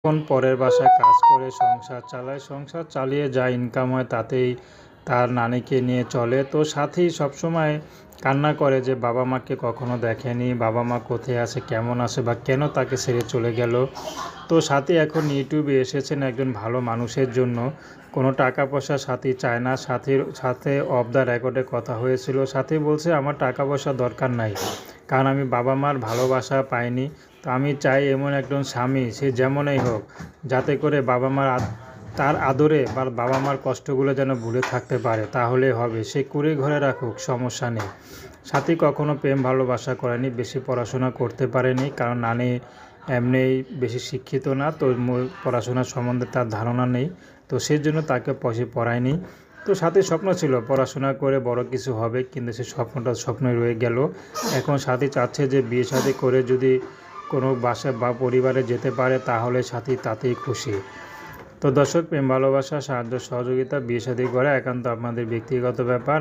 এখন পরের বাসায় কাজ করে সংসার চালায়, সংসার চালিয়ে যা ইনকাম হয় তাতেই তার নানিকে নিয়ে চলে। তো সাথী সবসময় কান্না করে যে বাবা মাকে কখনো দেখেনি, বাবা মা কোথায় আছে, কেমন আছে বা কেন তাকে ছেড়ে চলে গেল। তো সাথী এখন ইউটিউবে এসেছেন একজন ভালো মানুষের জন্য। কোনো টাকা পয়সা সাথী চায় না। সাথীর সাথে অফ দ্য রেকর্ডে কথা হয়েছিল। সাথী বলছে আমার টাকা পয়সা দরকার নাই, কারণ আমি বাবা মার ভালোবাসা পাইনি। তো আমি চাই এমন একজন স্বামী, সে যেমনই হোক, যাতে করে বাবা মার তার আদরে বা বাবা মার কষ্টগুলো যেন ভুলে থাকতে পারে, তাহলে হবে। সে কুড়ে ঘরে রাখুক, সমস্যা নেই। সাথী কখনো প্রেম ভালোবাসা করেনি, বেশি পড়াশোনা করতে পারেনি, কারণ নানি এমনিই বেশি শিক্ষিত না, তো পড়াশোনার সম্বন্ধে তার ধারণা নেই। তো সেই জন্য তাকে পড়ায়নি। তো সাথীর স্বপ্ন ছিল পড়াশোনা করে বড় কিছু হবে, কিন্তু সে স্বপ্নটা স্বপ্নই রয়ে গেল। এখন সাথী চাচ্ছে যে বিয়ে শাদী করে যদি কোনো বাসা বা পরিবারে যেতে পারে, তাহলে সাথী তাতেই খুশি। তো দর্শক, প্রেম ভালোবাসা, সাহায্য সহযোগিতা, বিয়ে শাদী করা একান্ত আপনাদের ব্যক্তিগত ব্যাপার।